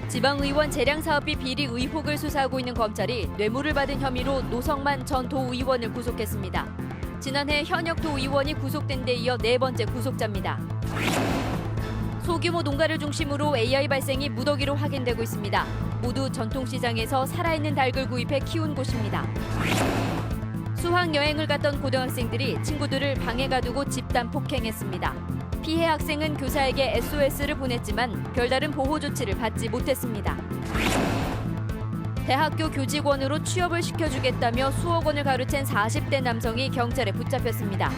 지방의원 재량사업비 비리 의혹을 수사하고 있는 검찰이 뇌물을 받은 혐의로 노성만 전 도의원을 구속했습니다. 지난해 현역 도의원이 구속된 데 이어 네 번째 구속자입니다. 소규모 농가를 중심으로 AI 발생이 무더기로 확인되고 있습니다. 모두 전통시장에서 살아있는 닭을 구입해 키운 곳입니다. 수학여행을 갔던 고등학생들이 친구들을 방에 가두고 집단 폭행했습니다. 피해 학생은 교사에게 SOS를 보냈지만 별다른 보호 조치를 받지 못했습니다. 대학교 교직원으로 취업을 시켜주겠다며 수억 원을 가로챈 40대 남성이 경찰에 붙잡혔습니다.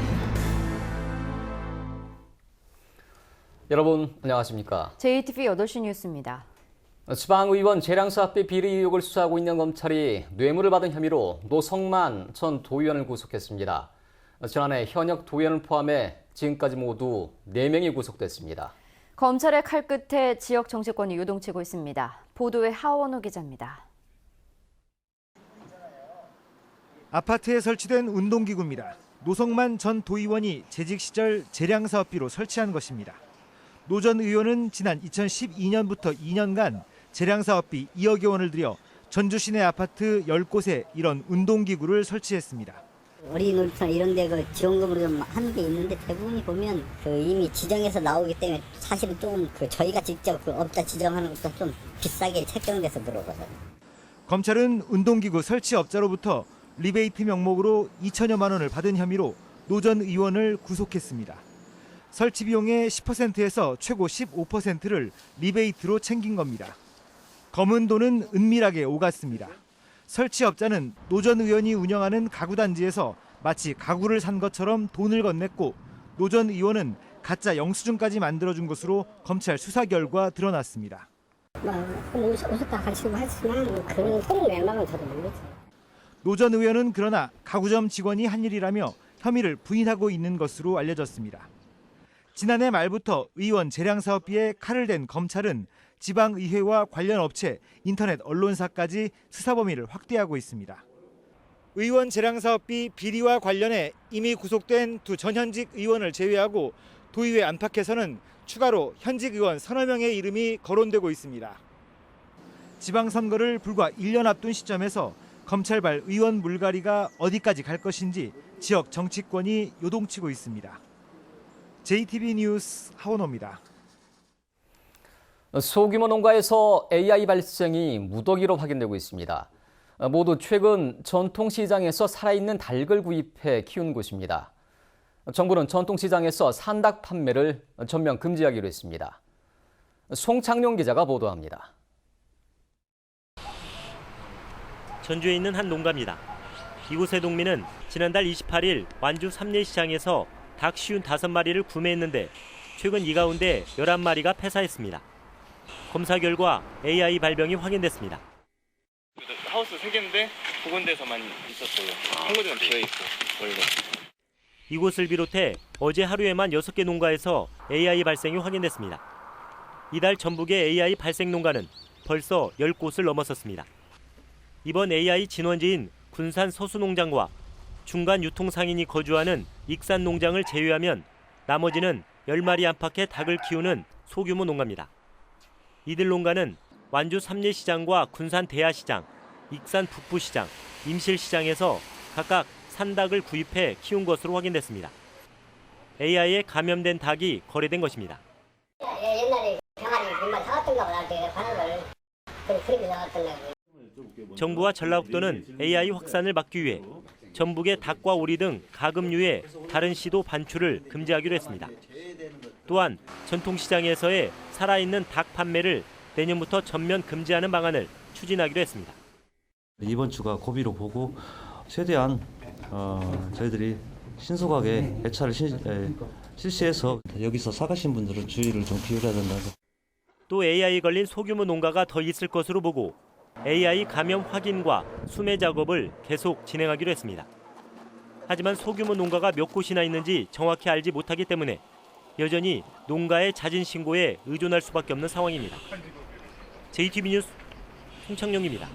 여러분 안녕하십니까? JTV 8시 뉴스입니다. 지방의원 재량사업비 비리 의혹을 수사하고 있는 검찰이 뇌물을 받은 혐의로 노성만 전 도의원을 구속했습니다. 지난해 현역 도의원을 포함해 지금까지 모두 4명이 구속됐습니다. 검찰의 칼끝에 지역 정치권이 요동치고 있습니다. 보도에 하원호 기자입니다. 아파트에 설치된 운동기구입니다. 노성만 전 도의원이 재직 시절 재량사업비로 설치한 것입니다. 노 전 의원은 지난 2012년부터 2년간 재량사업비 2억여 원을 들여 전주 시내 아파트 10곳에 이런 운동기구를 설치했습니다. 어린이놀이터나 이런 데 그 지원금으로 좀 하는 게 있는데 대부분이 보면 이미 지정해서 나오기 때문에 사실은 조금 저희가 직접 업자 지정하는 것도 좀 비싸게 책정돼서 들어오거든요. 검찰은 운동기구 설치업자로부터 리베이트 명목으로 2천여만 원을 받은 혐의로 노 전 의원을 구속했습니다. 설치 비용의 10%에서 최고 15%를 리베이트로 챙긴 겁니다. 검은 돈은 은밀하게 오갔습니다. 설치업자는 노 전 의원이 운영하는 가구 단지에서 마치 가구를 산 것처럼 돈을 건넸고 노 전 의원은 가짜 영수증까지 만들어준 것으로 검찰 수사 결과 드러났습니다. 오셨다 가시고 하지만 그런 소리 웬만하면 저도 모르죠. 노 전 의원은 그러나 가구점 직원이 한 일이라며 혐의를 부인하고 있는 것으로 알려졌습니다. 지난해 말부터 의원 재량사업비에 칼을 댄 검찰은 지방의회와 관련 업체, 인터넷 언론사까지 수사 범위를 확대하고 있습니다. 의원 재량사업비 비리와 관련해 이미 구속된 두 전현직 의원을 제외하고 도의회 안팎에서는 추가로 현직 의원 서너 명의 이름이 거론되고 있습니다. 지방선거를 불과 1년 앞둔 시점에서 검찰발 의원 물갈이가 어디까지 갈 것인지 지역 정치권이 요동치고 있습니다. JTB 뉴스 하원호입니다. 소규모 농가에서 AI 발생이 무더기로 확인되고 있습니다. 모두 최근 전통시장에서 살아있는 닭을 구입해 키운 곳입니다. 정부는 전통시장에서 산닭 판매를 전면 금지하기로 했습니다. 송창룡 기자가 보도합니다. 전주에 있는 한 농가입니다. 이곳의 농민은 지난달 28일 완주 삼례시장에서 닭 55마리를 구매했는데 최근 이 가운데 11마리가 폐사했습니다. 검사 결과 AI 발병이 확인됐습니다. 하우스 3개인데 두 군데서만 있었어요. 한 군데는 비어있고 원래. 이곳을 비롯해 어제 하루에만 6개 농가에서 AI 발생이 확인됐습니다. 이달 전북의 AI 발생 농가는 벌써 10곳을 넘어섰습니다. 이번 AI 진원지인 군산 서수농장과 중간 유통상인이 거주하는 익산 농장을 제외하면 나머지는 10마리 안팎의 닭을 키우는 소규모 농가입니다. 이들 농가는 완주 삼례시장과 군산 대하시장, 익산 북부시장, 임실시장에서 각각 산닭을 구입해 키운 것으로 확인됐습니다. AI에 감염된 닭이 거래된 것입니다. 옛날에 병아리 정말 사왔던가 보다 하는 걸 그렇게 나왔더라고요. 정부와 전라북도는 AI 확산을 막기 위해 전북의 닭과 오리 등 가금류의 다른 시도 반출을 금지하기로 했습니다. 또한 전통시장에서의 살아있는 닭 판매를 내년부터 전면 금지하는 방안을 추진하기로 했습니다. 이번 주가 고비로 보고 최대한 저희들이 신속하게 배차를 실시해서 여기서 사가신 분들은 주의를 좀 기울여야 된다고. 또 AI 걸린 소규모 농가가 더 있을 것으로 보고 AI 감염 확인과 수매 작업을 계속 진행하기로 했습니다. 하지만 소규모 농가가 몇 곳이나 있는지 정확히 알지 못하기 때문에 여전히 농가의 자진 신고에 의존할 수밖에 없는 상황입니다. JTB 뉴스 송창룡입니다.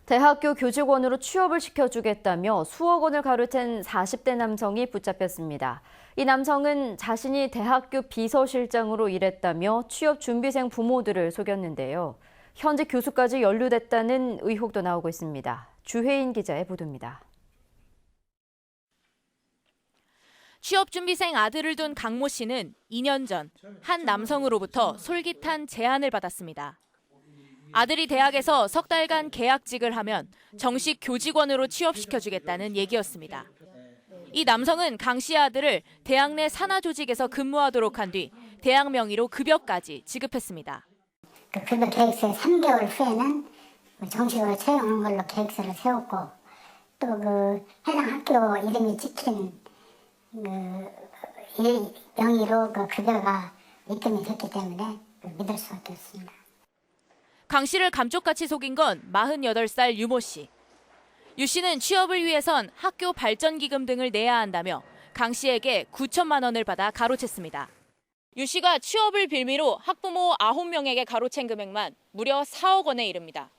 대학교 교직원으로 취업을 시켜주겠다며 수억 원을 가로챈 40대 남성이 붙잡혔습니다. 이 남성은 자신이 대학교 비서실장으로 일했다며 취업 준비생 부모들을 속였는데요. 현재 교수까지 연루됐다는 의혹도 나오고 있습니다. 주혜인 기자의 보도입니다. 취업준비생 아들을 둔 강모 씨는 2년 전 한 남성으로부터 솔깃한 제안을 받았습니다. 아들이 대학에서 석 달간 계약직을 하면 정식 교직원으로 취업시켜주겠다는 얘기였습니다. 이 남성은 강 씨의 아들을 대학 내 산하 조직에서 근무하도록 한 뒤 대학 명의로 급여까지 지급했습니다. 그 급여 계획서에 3개월 후에는 정식으로 채용한 걸로 계획서를 세웠고 또 그 해당 학교 이름이 찍힌 명의로 그 급여가 입금이 됐기 때문에 믿을 수밖에 없습니다. 강 씨를 감쪽같이 속인 건 48살 유모 씨. 유 씨는 취업을 위해선 학교 발전기금 등을 내야 한다며 강 씨에게 9천만 원을 받아 가로챘습니다. 유 씨가 취업을 빌미로 학부모 9명에게 가로챈 금액만 무려 4억 원에 이릅니다.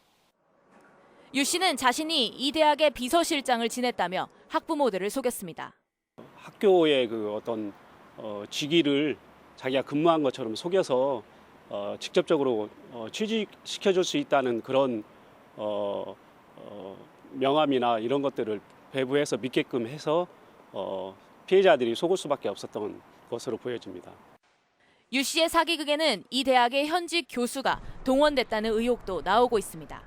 유 씨는 자신이 이 대학의 비서실장을 지냈다며 학부모들을 속였습니다. 학교의 그 어떤 직위를 자기가 근무한 것처럼 속여서 직접적으로 취직시켜줄 수 있다는 그런 명함이나 이런 것들을 배부해서 믿게끔 해서 피해자들이 속을 수밖에 없었던 것으로 보여집니다. 유 씨의 사기극에는 이 대학의 현직 교수가 동원됐다는 의혹도 나오고 있습니다.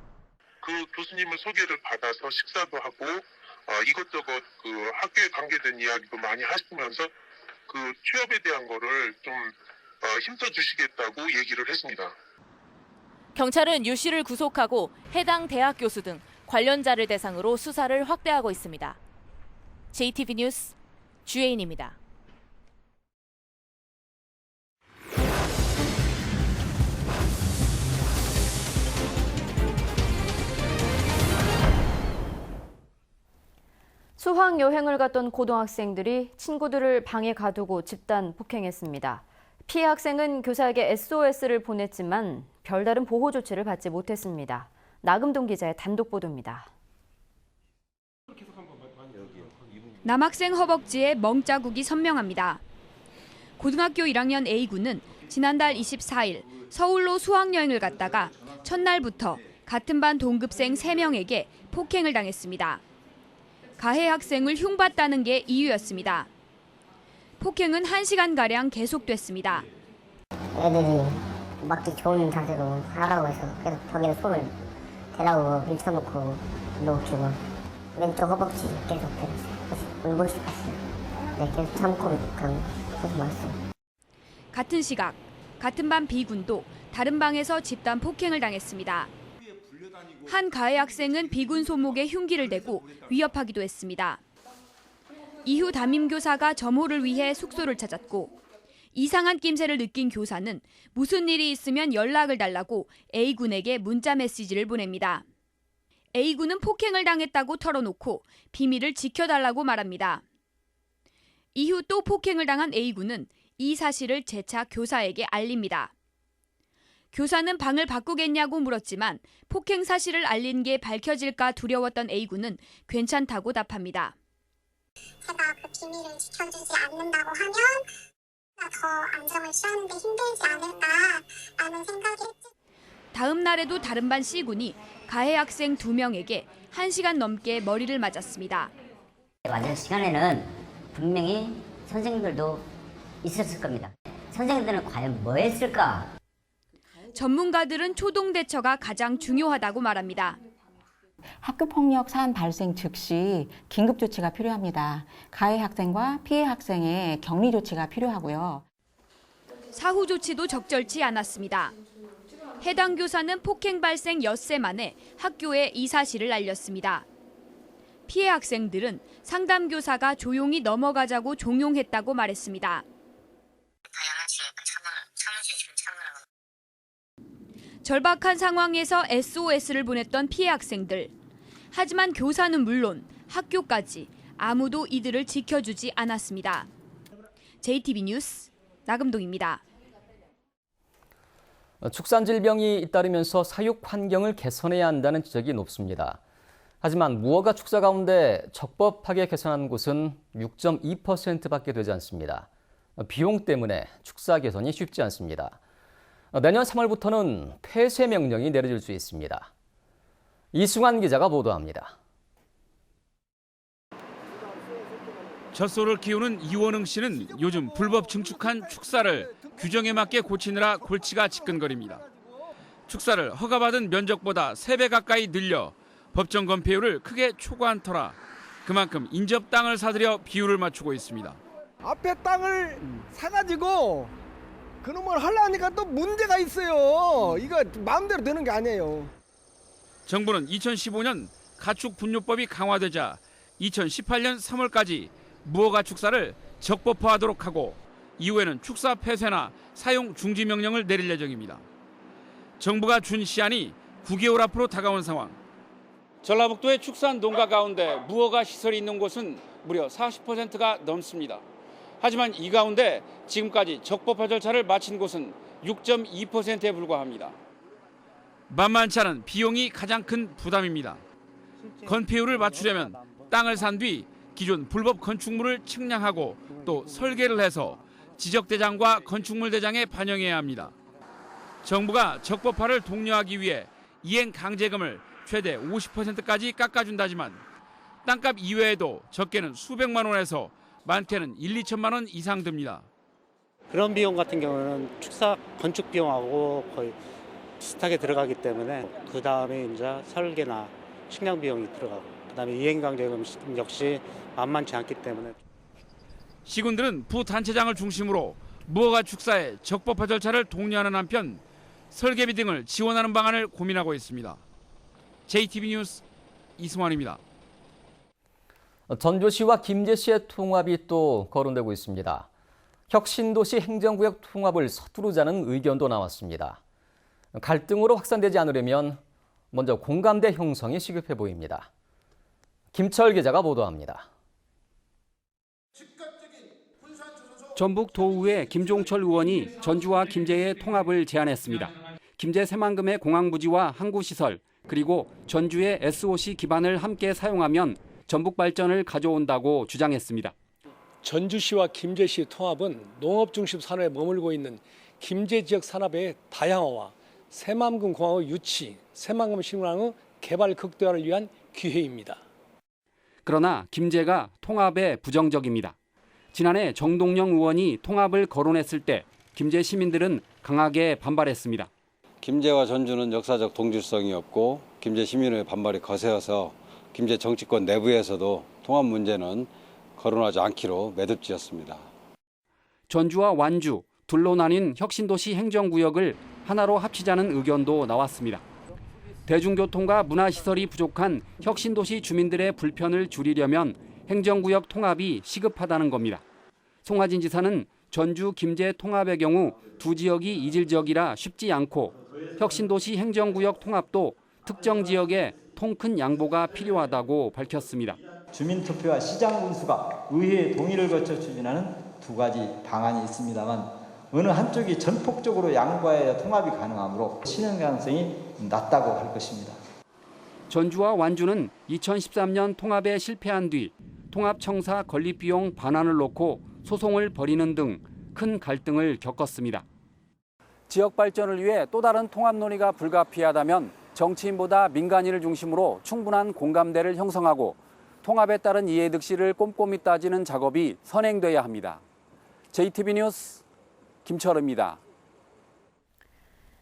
그 교수님을 소개를 받아서 식사도 하고 이것저것 그 학교에 관계된 이야기도 많이 하시면서 그 취업에 대한 거를 좀 힘써 주시겠다고 얘기를 했습니다. 경찰은 유 씨를 구속하고 해당 대학 교수 등 관련자를 대상으로 수사를 확대하고 있습니다. JTB 뉴스 주혜인입니다. 수학 여행을 갔던 고등학생들이 친구들을 방에 가두고 집단 폭행했습니다. 피해 학생은 교사에게 SOS를 보냈지만 별다른 보호 조치를 받지 못했습니다. 나금동 기자의 단독 보도입니다. 남학생 허벅지에 멍자국이 선명합니다. 고등학교 1학년 A군은 지난달 24일 서울로 수학여행을 갔다가 첫날부터 같은 반 동급생 3명에게 폭행을 당했습니다. 가해 학생을 흉봤다는 게 이유였습니다. 폭행은 1시간가량 계속됐습니다. 애들이 맞기 좋은 자세로 하라고 해서 계속 벽에 손을 대라고 밀쳐놓고 놓기고 왼쪽 허벅지 계속 울고 싶었어요. 네, 계속 참고 계속 말았어요. 같은 시각, 같은 반 B군도 다른 방에서 집단 폭행을 당했습니다. 한 가해 학생은 B군 손목에 흉기를 대고 위협하기도 했습니다. 이후 담임교사가 점호를 위해 숙소를 찾았고 이상한 낌새를 느낀 교사는 무슨 일이 있으면 연락을 달라고 A군에게 문자 메시지를 보냅니다. A군은 폭행을 당했다고 털어놓고 비밀을 지켜달라고 말합니다. 이후 또 폭행을 당한 A군은 이 사실을 재차 교사에게 알립니다. 교사는 방을 바꾸겠냐고 물었지만 폭행 사실을 알린 게 밝혀질까 두려웠던 A군은 괜찮다고 답합니다. 제가 그 비밀을 지켜주지 않는다고 하면 더 안정을 취하는 데 힘들지 않을까라는 생각이 했지. 다음 날에도 다른 반 C군이 가해 학생 2명에게 1시간 넘게 머리를 맞았습니다. 맞은 시간에는 분명히 선생님들도 있었을 겁니다. 선생님들은 과연 뭐 했을까? 전문가들은 초동 대처가 가장 중요하다고 말합니다. 학교폭력 사안 발생 즉시 긴급 조치가 필요합니다. 가해 학생과 피해 학생의 격리 조치가 필요하고요. 사후 조치도 적절치 않았습니다. 해당 교사는 폭행 발생 엿새 만에 학교에 이 사실을 알렸습니다. 피해 학생들은 상담 교사가 조용히 넘어가자고 종용했다고 말했습니다. 절박한 상황에서 SOS를 보냈던 피해 학생들. 하지만 교사는 물론 학교까지 아무도 이들을 지켜주지 않았습니다. JTB 뉴스 나금동입니다. 축산 질병이 잇따르면서 사육 환경을 개선해야 한다는 지적이 높습니다. 하지만 무허가 축사 가운데 적법하게 개선한 곳은 6.2%밖에 되지 않습니다. 비용 때문에 축사 개선이 쉽지 않습니다. 내년 3월부터는 폐쇄 명령이 내려질 수 있습니다. 이승환 기자가 보도합니다. 젖소를 키우는 이원흥 씨는 요즘 불법 증축한 축사를 규정에 맞게 고치느라 골치가 지끈거립니다. 축사를 허가받은 면적보다 3배 가까이 늘려 법정 건폐율을 크게 초과한 터라 그만큼 인접 땅을 사들여 비율을 맞추고 있습니다. 앞에 땅을 사가지고 그놈을 하려니까 또 문제가 있어요. 이거 마음대로 되는 게 아니에요. 정부는 2015년 가축 분뇨법이 강화되자 2018년 3월까지 무허가 축사를 적법화하도록 하고 이후에는 축사 폐쇄나 사용 중지 명령을 내릴 예정입니다. 정부가 준 시한이 9개월 앞으로 다가온 상황. 전라북도의 축산 농가 가운데 무허가 시설이 있는 곳은 무려 40%가 넘습니다. 하지만 이 가운데 지금까지 적법화 절차를 마친 곳은 6.2%에 불과합니다. 만만치 않은 비용이 가장 큰 부담입니다. 건폐율을 맞추려면 땅을 산 뒤 기존 불법 건축물을 측량하고 또 설계를 해서 지적대장과 건축물 대장에 반영해야 합니다. 정부가 적법화를 독려하기 위해 이행 강제금을 최대 50%까지 깎아준다지만 땅값 이외에도 적게는 수백만 원에서 많게는 1, 2천만 원 이상 듭니다. 그런 비용 같은 경우는 축사 건축 비용하고 거의 비슷하게 들어가기 때문에 그 다음에 이제 설계나 측량 비용이 들어가고 그다음에 이행 강제금 역시 만만치 않기 때문에 시군들은 부단체장을 중심으로 무허가 축사의 적법화 절차를 독려하는 한편 설계비 등을 지원하는 방안을 고민하고 있습니다. JTB 뉴스 이승환입니다. 전주시와 김제시의 통합이 또 거론되고 있습니다. 혁신도시 행정구역 통합을 서두르자는 의견도 나왔습니다. 갈등으로 확산되지 않으려면 먼저 공감대 형성이 시급해 보입니다. 김철 기자가 보도합니다. 전북 도의회 김종철 의원이 전주와 김제의 통합을 제안했습니다. 김제 새만금의 공항부지와 항구시설 그리고 전주의 SOC 기반을 함께 사용하면 전북 발전을 가져온다고 주장했습니다. 전주시와 김제시 통합은 농업 중심 산업에 머물고 있는 김제 지역 산업의 다양화와 새만금 공항의 유치, 새만금 신공항의 개발 극대화를 위한 기회입니다. 그러나 김제가 통합에 부정적입니다. 지난해 정동영 의원이 통합을 거론했을 때 김제 시민들은 강하게 반발했습니다. 김제와 전주는 역사적 동질성이 없고 김제 시민의 반발이 거세어서 김제 정치권 내부에서도 통합 문제는 거론하지 않기로 매듭지었습니다. 전주와 완주, 둘로 나뉜 혁신도시 행정구역을 하나로 합치자는 의견도 나왔습니다. 대중교통과 문화시설이 부족한 혁신도시 주민들의 불편을 줄이려면 행정구역 통합이 시급하다는 겁니다. 송하진 지사는 전주, 김제 통합의 경우 두 지역이 이질적이라 쉽지 않고 혁신도시 행정구역 통합도 특정 지역에 통큰 양보가 필요하다고 밝혔습니다. 주민투표와 시장군수가 의회의 동의를 거쳐 추진하는 두 가지 방안이 있습니다만 어느 한쪽이 전폭적으로 양보해야 통합이 가능하므로 실현 가능성이 낮다고 할 것입니다. 전주와 완주는 2013년 통합에 실패한 뒤 통합청사 건립비용 반환을 놓고 소송을 벌이는 등 큰 갈등을 겪었습니다. 지역 발전을 위해 또 다른 통합 논의가 불가피하다면 정치인보다 민간인을 중심으로 충분한 공감대를 형성하고 통합에 따른 이해득실을 꼼꼼히 따지는 작업이 선행돼야 합니다. JTB 뉴스 김철우입니다.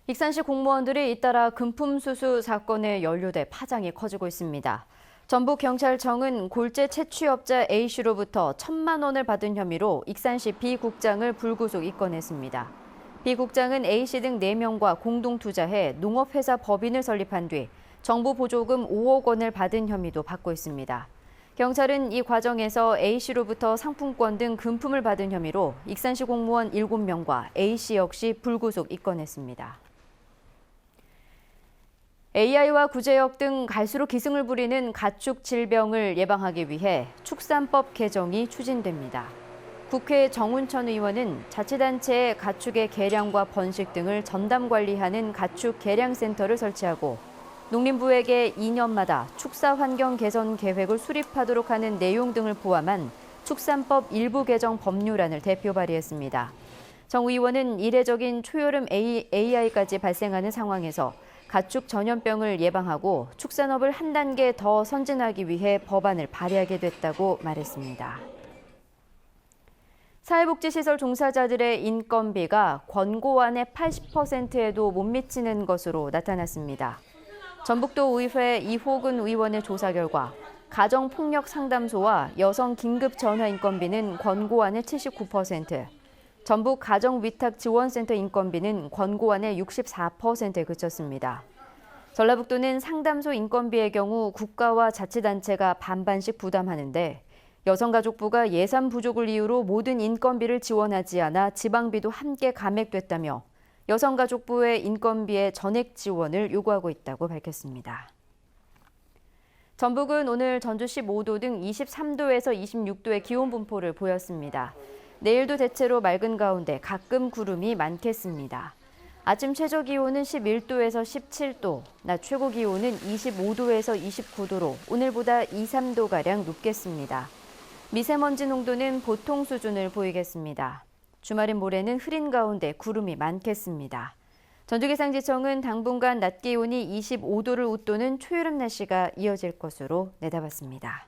익산시 공무원들이 잇따라 금품수수 사건에 연루돼 파장이 커지고 있습니다. 전북경찰청은 골재 채취업자 A씨로부터 1,000만 원을 받은 혐의로 익산시 B 국장을 불구속 입건했습니다. B 국장은 A씨 등 4명과 공동 투자해 농업회사 법인을 설립한 뒤 정부 보조금 5억 원을 받은 혐의도 받고 있습니다. 경찰은 이 과정에서 A씨로부터 상품권 등 금품을 받은 혐의로 익산시 공무원 7명과 A씨 역시 불구속 입건했습니다. AI와 구제역 등 갈수록 기승을 부리는 가축 질병을 예방하기 위해 축산법 개정이 추진됩니다. 국회 정운천 의원은 자치단체에 가축의 개량과 번식 등을 전담 관리하는 가축 개량센터를 설치하고 농림부에게 2년마다 축사 환경 개선 계획을 수립하도록 하는 내용 등을 포함한 축산법 일부 개정 법률안을 대표 발의했습니다. 정 의원은 이례적인 초여름 AI까지 발생하는 상황에서 가축 전염병을 예방하고 축산업을 한 단계 더 선진하기 위해 법안을 발의하게 됐다고 말했습니다. 사회복지시설 종사자들의 인건비가 권고안의 80%에도 못 미치는 것으로 나타났습니다. 전북도의회 이호근 의원의 조사 결과 가정폭력상담소와 여성긴급전화 인건비는 권고안의 79%, 전북가정위탁지원센터 인건비는 권고안의 64%에 그쳤습니다. 전라북도는 상담소 인건비의 경우 국가와 자치단체가 반반씩 부담하는데 여성가족부가 예산 부족을 이유로 모든 인건비를 지원하지 않아 지방비도 함께 감액됐다며 여성가족부의 인건비의 전액 지원을 요구하고 있다고 밝혔습니다. 전북은 오늘 전주 15도 등 23도에서 26도의 기온 분포를 보였습니다. 내일도 대체로 맑은 가운데 가끔 구름이 많겠습니다. 아침 최저 기온은 11도에서 17도, 낮 최고 기온은 25도에서 29도로 오늘보다 2, 3도가량 높겠습니다. 미세먼지 농도는 보통 수준을 보이겠습니다. 주말인 모레는 흐린 가운데 구름이 많겠습니다. 전주기상지청은 당분간 낮 기온이 25도를 웃도는 초여름 날씨가 이어질 것으로 내다봤습니다.